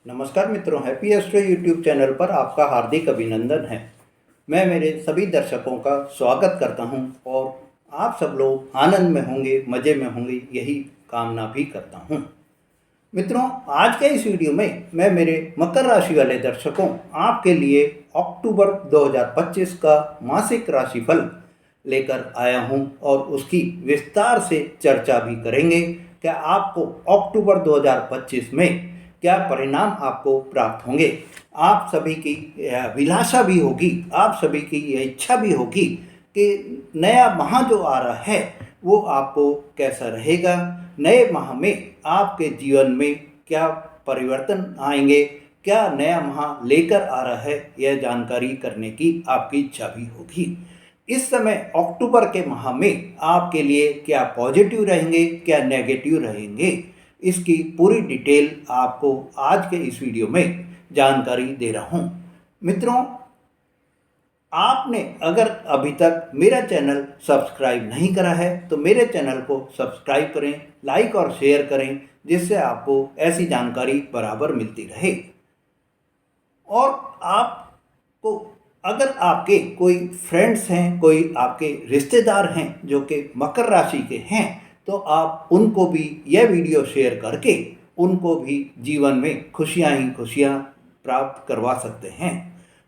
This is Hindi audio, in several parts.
नमस्कार मित्रों, हैप्पी एस्ट्रो यूट्यूब चैनल पर आपका हार्दिक अभिनंदन है। मैं मेरे सभी दर्शकों का स्वागत करता हूं और आप सब लोग आनंद में होंगे, मज़े में होंगे, यही कामना भी करता हूं। मित्रों, आज के इस वीडियो में मैं मेरे मकर राशि वाले दर्शकों आपके लिए अक्टूबर 2025 का मासिक राशिफल लेकर आया हूं और उसकी विस्तार से चर्चा भी करेंगे। क्या आपको अक्टूबर 2025 में क्या परिणाम आपको प्राप्त होंगे। आप सभी की अभिलाषा भी होगी, आप सभी की यह इच्छा भी होगी कि नया माह जो आ रहा है वो आपको कैसा रहेगा, नए माह में आपके जीवन में क्या परिवर्तन आएंगे, क्या नया माह लेकर आ रहा है, यह जानकारी करने की आपकी इच्छा भी होगी। इस समय अक्टूबर के माह में आपके लिए क्या पॉजिटिव रहेंगे, क्या नेगेटिव रहेंगे, इसकी पूरी डिटेल आपको आज के इस वीडियो में जानकारी दे रहा हूं। मित्रों, आपने अगर अभी तक मेरा चैनल सब्सक्राइब नहीं करा है तो मेरे चैनल को सब्सक्राइब करें, लाइक और शेयर करें, जिससे आपको ऐसी जानकारी बराबर मिलती रहे। और आपको अगर आपके कोई फ्रेंड्स हैं, कोई आपके रिश्तेदार हैं जो कि मकर राशि के हैं, तो आप उनको भी यह वीडियो शेयर करके उनको भी जीवन में खुशियां ही खुशियां प्राप्त करवा सकते हैं।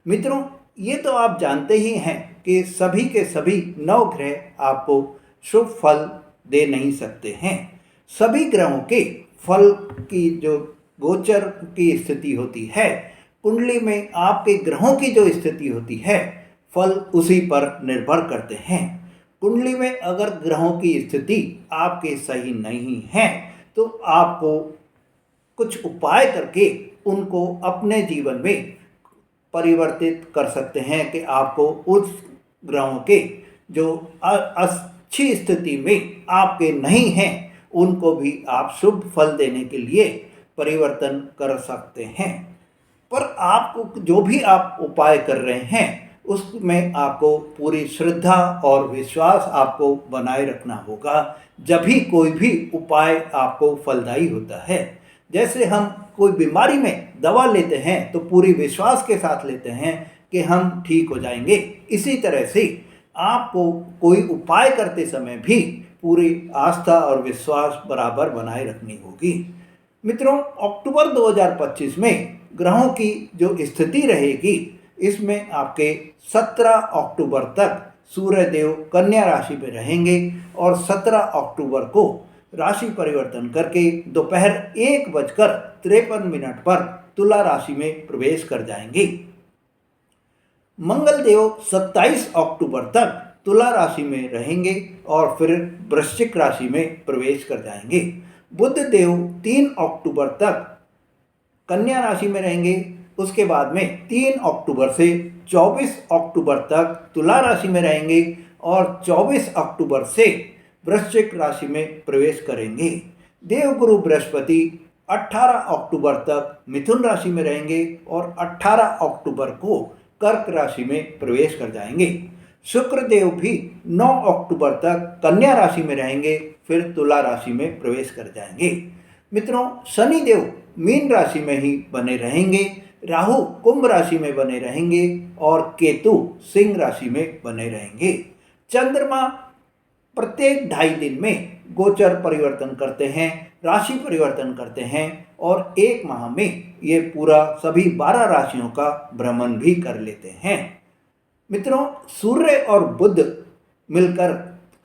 मित्रों, ये तो आप जानते ही हैं कि सभी के सभी नौ ग्रह आपको शुभ फल दे नहीं सकते हैं। सभी ग्रहों के फल की जो गोचर की स्थिति होती है, कुंडली में आपके ग्रहों की जो स्थिति होती है, फल उसी पर निर्भर करते हैं। कुंडली में अगर ग्रहों की स्थिति आपके सही नहीं है तो आपको कुछ उपाय करके उनको अपने जीवन में परिवर्तित कर सकते हैं कि आपको उस ग्रहों के जो अच्छी स्थिति में आपके नहीं हैं उनको भी आप शुभ फल देने के लिए परिवर्तन कर सकते हैं। पर आपको जो भी आप उपाय कर रहे हैं उसमें आपको पूरी श्रद्धा और विश्वास आपको बनाए रखना होगा, जब भी कोई भी उपाय आपको फलदायी होता है। जैसे हम कोई बीमारी में दवा लेते हैं तो पूरी विश्वास के साथ लेते हैं कि हम ठीक हो जाएंगे, इसी तरह से आपको कोई उपाय करते समय भी पूरी आस्था और विश्वास बराबर बनाए रखनी होगी। मित्रों, अक्टूबर 2025 में ग्रहों की जो स्थिति रहेगी, इसमें आपके 17 अक्टूबर तक सूर्य देव कन्या राशि में रहेंगे और 17 अक्टूबर को राशि परिवर्तन करके दोपहर 1:53 पर तुला राशि में प्रवेश कर जाएंगे। मंगल देव 27 अक्टूबर तक तुला राशि में रहेंगे और फिर वृश्चिक राशि में प्रवेश कर जाएंगे। बुध देव 3 अक्टूबर तक कन्या राशि में रहेंगे, उसके बाद में 3 अक्टूबर से 24 अक्टूबर तक तुला राशि में रहेंगे और 24 अक्टूबर से वृश्चिक राशि में प्रवेश करेंगे। देवगुरु बृहस्पति 18 अक्टूबर तक मिथुन राशि में रहेंगे और 18 अक्टूबर को कर्क राशि में प्रवेश कर जाएंगे। शुक्र देव भी 9 अक्टूबर तक कन्या राशि में रहेंगे, फिर तुला राशि में प्रवेश कर जाएंगे। मित्रों, शनि देव मीन राशि में ही बने रहेंगे, राहु कुंभ राशि में बने रहेंगे और केतु सिंह राशि में बने रहेंगे। चंद्रमा प्रत्येक 2.5 दिन में गोचर परिवर्तन करते हैं, राशि परिवर्तन करते हैं और एक माह में ये पूरा सभी 12 राशियों का भ्रमण भी कर लेते हैं। मित्रों, सूर्य और बुध मिलकर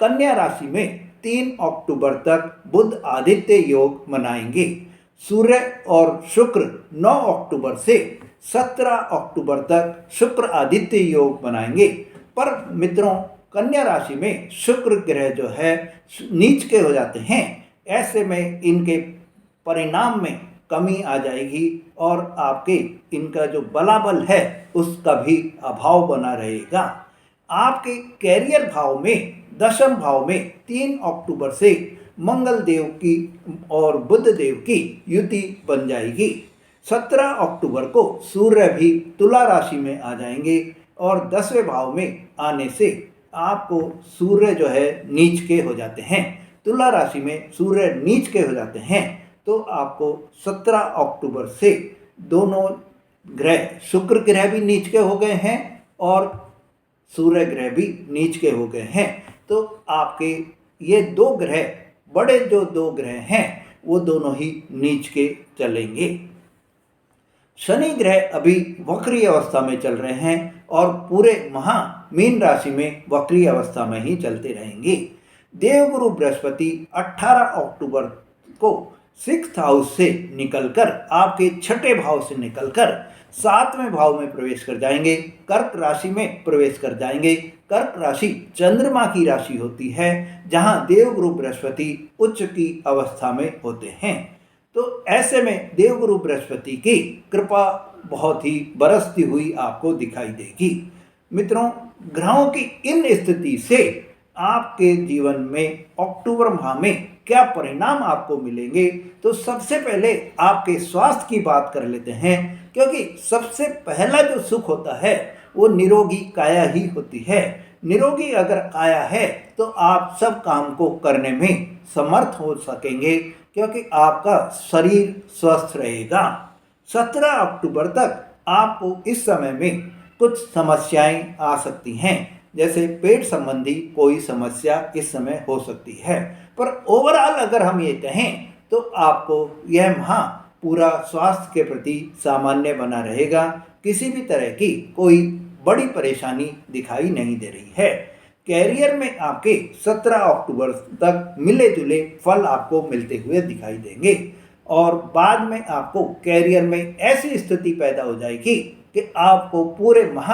कन्या राशि में 3 अक्टूबर तक बुध आदित्य योग मनाएंगे। सूर्य और शुक्र 9 अक्टूबर से 17 अक्टूबर तक शुक्र आदित्य योग बनाएंगे। पर मित्रों, कन्या राशि में शुक्र ग्रह जो है नीच के हो जाते हैं, ऐसे में इनके परिणाम में कमी आ जाएगी और आपके इनका जो बलाबल है उसका भी अभाव बना रहेगा। आपके कैरियर भाव में, दशम भाव में 3 अक्टूबर से मंगल देव की और बुध देव की युति बन जाएगी। 17 अक्टूबर को सूर्य भी तुला राशि में आ जाएंगे और 10वें भाव में आने से आपको सूर्य जो है नीच के हो जाते हैं। तुला राशि में सूर्य नीच के हो जाते हैं तो आपको 17 अक्टूबर से दोनों ग्रह, शुक्र ग्रह भी नीच के हो गए हैं और सूर्य ग्रह भी नीच के हो गए हैं। तो आपके ये दो ग्रह, बड़े जो दो ग्रह हैं वो दोनों ही नीच के चलेंगे। शनि ग्रह अभी वक्री अवस्था में चल रहे हैं और पूरे माह मीन राशि में वक्री अवस्था में ही चलते रहेंगे। देवगुरु बृहस्पति 18 अक्टूबर को 6th हाउस से निकलकर, आपके छठे भाव से निकलकर 7वें भाव में प्रवेश कर जाएंगे, कर्क राशि में प्रवेश कर जाएंगे। कर्क राशि चंद्रमा की राशि होती है जहां देवगुरु बृहस्पति उच्च की अवस्था में होते हैं। तो ऐसे में देवगुरु बृहस्पति की कृपा बहुत ही बरसती हुई आपको दिखाई देगी। मित्रों, ग्रहों की इन स्थिति से आपके जीवन में अक्टूबर माह में क्या परिणाम आपको मिलेंगे, तो सबसे पहले आपके स्वास्थ्य की बात कर लेते हैं, क्योंकि सबसे पहला जो सुख होता है वो निरोगी काया ही होती है। निरोगी अगर काया है तो आप सब काम को करने में समर्थ हो सकेंगे, क्योंकि आपका शरीर स्वस्थ रहेगा। 17 अक्टूबर तक आपको इस समय में कुछ समस्याएं आ सकती हैं, जैसे पेट संबंधी कोई समस्या इस समय हो सकती है। पर ओवरऑल अगर हम ये कहें तो आपको यह माह पूरा स्वास्थ्य के प्रति सामान्य बना रहेगा। किसी भी तरह की कोई बड़ी परेशानी दिखाई नहीं दे रही है। कैरियर में आपके 17 अक्टूबर तक मिले जुले फल आपको मिलते हुए दिखाई देंगे और बाद में आपको कैरियर में ऐसी स्थिति पैदा हो जाएगी कि आपको पूरे माह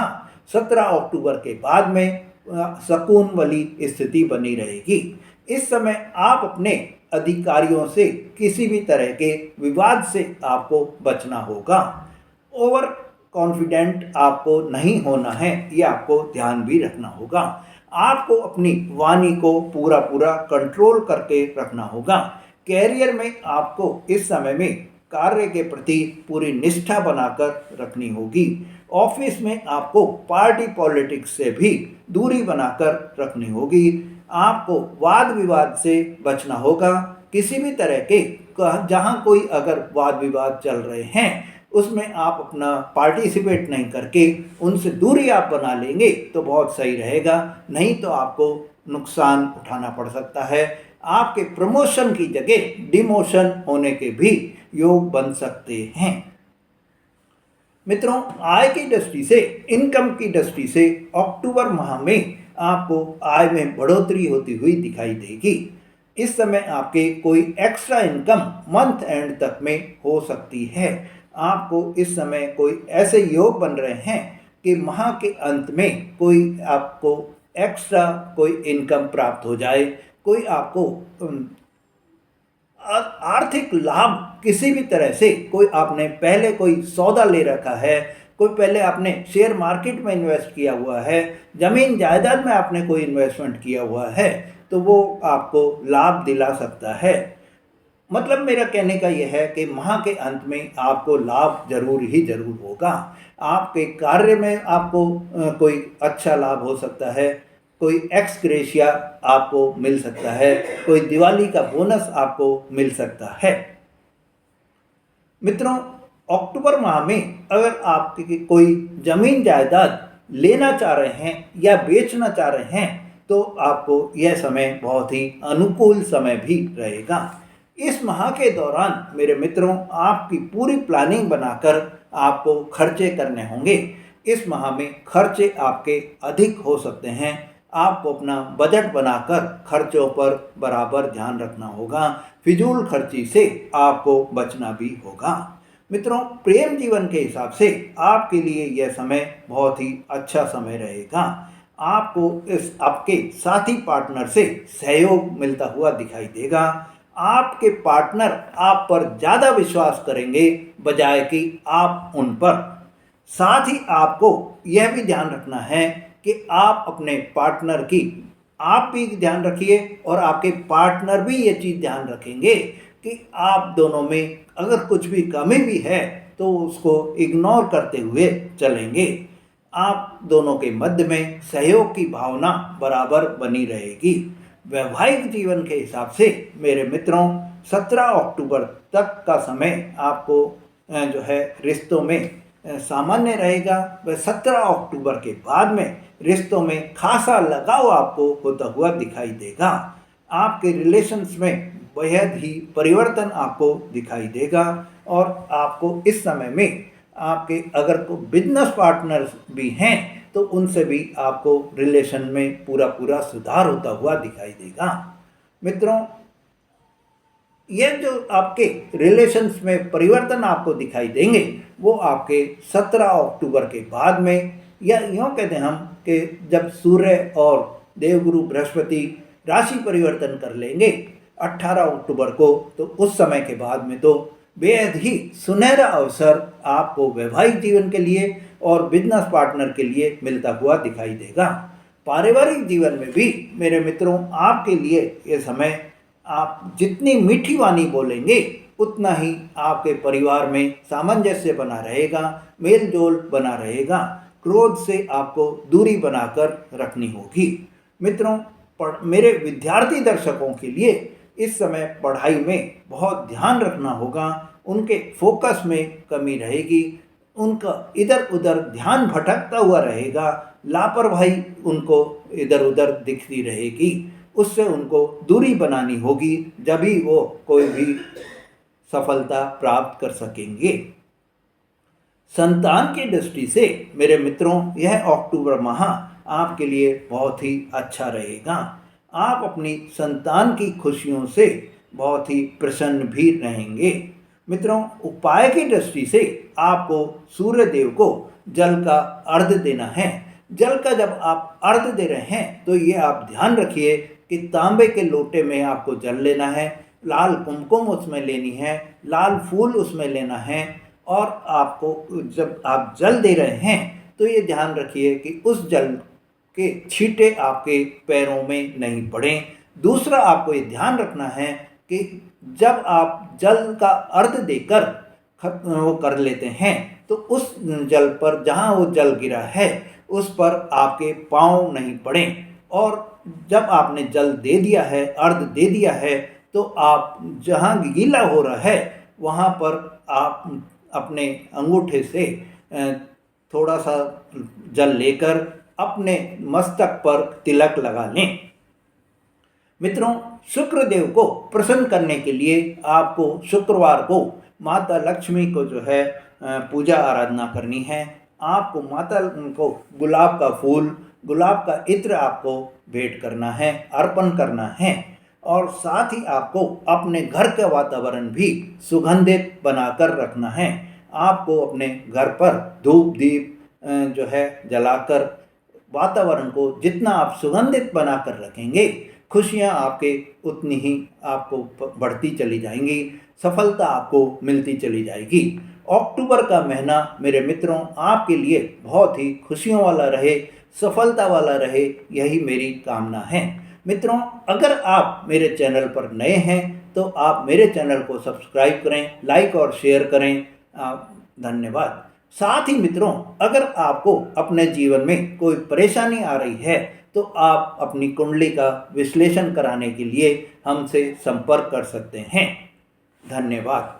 17 अक्टूबर के बाद में सुकून वाली स्थिति बनी रहेगी। इस समय आप अपने अधिकारियों से किसी भी तरह के विवाद से आपको बचना होगा। ओवर कॉन्फिडेंट आपको नहीं होना है, ये आपको ध्यान भी रखना होगा। आपको अपनी वाणी को पूरा कंट्रोल करके रखना होगा। कैरियर में आपको इस समय में कार्य के प्रति पूरी निष्ठा बनाकर रखनी होगी। ऑफिस में आपको पार्टी पॉलिटिक्स से भी दूरी बनाकर रखनी होगी। आपको वाद विवाद से बचना होगा। किसी भी तरह के जहाँ कोई अगर वाद विवाद चल रहे हैं उसमें आप अपना पार्टिसिपेट नहीं करके उनसे दूरी आप बना लेंगे तो बहुत सही रहेगा, नहीं तो आपको नुकसान उठाना पड़ सकता है। आपके प्रमोशन की जगह डिमोशन होने के भी योग बन सकते हैं। मित्रों, आय की दृष्टि से, इनकम की दृष्टि से अक्टूबर माह में आपको आय में बढ़ोतरी होती हुई दिखाई देगी। इस समय आपके कोई एक्स्ट्रा इनकम मंथ एंड तक में हो सकती है। आपको इस समय कोई ऐसे योग बन रहे हैं कि माह के अंत में कोई आपको एक्स्ट्रा कोई इनकम प्राप्त हो जाए, कोई आपको आर्थिक लाभ किसी भी तरह से, कोई आपने पहले कोई सौदा ले रखा है, कोई पहले आपने शेयर मार्केट में इन्वेस्ट किया हुआ है, ज़मीन जायदाद में आपने कोई इन्वेस्टमेंट किया हुआ है, तो वो आपको लाभ दिला सकता है। मतलब मेरा कहने का यह है कि माह के अंत में आपको लाभ जरूर ही जरूर होगा। आपके कार्य में आपको कोई अच्छा लाभ हो सकता है, कोई एक्स ग्रेशिया आपको मिल सकता है, कोई दिवाली का बोनस आपको मिल सकता है। मित्रों, अक्टूबर माह में अगर आपकी कोई जमीन जायदाद लेना चाह रहे हैं या बेचना चाह रहे हैं तो आपको यह समय बहुत ही अनुकूल समय भी रहेगा। इस माह के दौरान मेरे मित्रों, आपकी पूरी प्लानिंग बनाकर आपको खर्चे करने होंगे। इस माह में खर्चे आपके अधिक हो सकते हैं। आपको अपना बजट बनाकर खर्चों पर बराबर ध्यान रखना होगा। फिजूल खर्ची से आपको बचना भी होगा। मित्रों, प्रेम जीवन के हिसाब से आपके लिए यह समय बहुत ही अच्छा समय रहेगा। आपको इस आपके साथी पार्टनर से सहयोग मिलता हुआ दिखाई देगा। आपके पार्टनर आप पर ज़्यादा विश्वास करेंगे बजाय कि आप उन पर। साथ ही आपको यह भी ध्यान रखना है कि आप अपने पार्टनर की, आप भी ध्यान रखिए और आपके पार्टनर भी ये चीज़ ध्यान रखेंगे कि आप दोनों में अगर कुछ भी कमी भी है तो उसको इग्नोर करते हुए चलेंगे। आप दोनों के मध्य में सहयोग की भावना बराबर बनी रहेगी। वैवाहिक जीवन के हिसाब से मेरे मित्रों, 17 अक्टूबर तक का समय आपको जो है रिश्तों में सामान्य रहेगा। वह 17 अक्टूबर के बाद में रिश्तों में खासा लगाव आपको होता हुआ दिखाई देगा। आपके रिलेशंस में बेहद ही परिवर्तन आपको दिखाई देगा और आपको इस समय में आपके अगर को बिजनेस पार्टनर्स भी हैं तो उनसे भी आपको रिलेशन में पूरा सुधार होता हुआ दिखाई देगा। मित्रों, ये जो आपके रिलेशंस में परिवर्तन आपको दिखाई देंगे वो आपके 17 अक्टूबर के बाद में, या यूँ कहते हैं हम कि जब सूर्य और देवगुरु बृहस्पति राशि परिवर्तन कर लेंगे 18 अक्टूबर को, तो उस समय के बाद में तो बेहद ही सुनहरा अवसर आपको वैवाहिक जीवन के लिए और बिजनेस पार्टनर के लिए मिलता हुआ दिखाई देगा। पारिवारिक जीवन में भी मेरे मित्रों आपके लिए ये समय, आप जितनी मीठी वाणी बोलेंगे उतना ही आपके परिवार में सामंजस्य बना रहेगा, मेल जोल बना रहेगा। क्रोध से आपको दूरी बनाकर रखनी होगी। मित्रों, मेरे विद्यार्थी दर्शकों के लिए इस समय पढ़ाई में बहुत ध्यान रखना होगा। उनके फोकस में कमी रहेगी, उनका इधर उधर ध्यान भटकता हुआ रहेगा, लापरवाही उनको इधर उधर दिखती रहेगी। उससे उनको दूरी बनानी होगी, जब ही वो कोई भी सफलता प्राप्त कर सकेंगे। संतान की दृष्टि से मेरे मित्रों यह अक्टूबर माह आपके लिए बहुत ही अच्छा रहेगा। आप अपनी संतान की खुशियों से बहुत ही प्रसन्न भी रहेंगे। मित्रों, उपाय की दृष्टि से आपको सूर्य देव को जल का अर्घ देना है। जल का जब आप अर्घ दे रहे हैं तो ये आप ध्यान रखिए कि तांबे के लोटे में आपको जल लेना है, लाल कुमकुम उसमें लेनी है, लाल फूल उसमें लेना है, और आपको जब आप जल दे रहे हैं तो ये ध्यान रखिए कि उस जल के छींटे आपके पैरों में नहीं पड़ें। दूसरा, आपको ये ध्यान रखना है कि जब आप जल का अर्घ देकर वो कर लेते हैं तो उस जल पर, जहाँ वो जल गिरा है उस पर आपके पाँव नहीं पड़ें। और जब आपने जल दे दिया है, अर्घ दे दिया है, तो आप जहाँ गीला हो रहा है वहाँ पर आप अपने अंगूठे से थोड़ा सा जल लेकर अपने मस्तक पर तिलक लगा लें। मित्रों, शुक्र देव को प्रसन्न करने के लिए आपको शुक्रवार को माता लक्ष्मी को जो है पूजा आराधना करनी है। आपको माता को गुलाब का फूल, गुलाब का इत्र आपको भेंट करना है, अर्पण करना है। और साथ ही आपको अपने घर का वातावरण भी सुगंधित बनाकर रखना है। आपको अपने घर पर धूप दीप जो है जलाकर वातावरण को जितना आप सुगंधित बनाकर रखेंगे, खुशियाँ आपके उतनी ही आपको बढ़ती चली जाएंगी, सफलता आपको मिलती चली जाएगी। अक्टूबर का महीना मेरे मित्रों आपके लिए बहुत ही खुशियों वाला रहे, सफलता वाला रहे, यही मेरी कामना है। मित्रों, अगर आप मेरे चैनल पर नए हैं तो आप मेरे चैनल को सब्सक्राइब करें, लाइक और शेयर करें। धन्यवाद। साथ ही मित्रों, अगर आपको अपने जीवन में कोई परेशानी आ रही है तो आप अपनी कुंडली का विश्लेषण कराने के लिए हमसे संपर्क कर सकते हैं। धन्यवाद।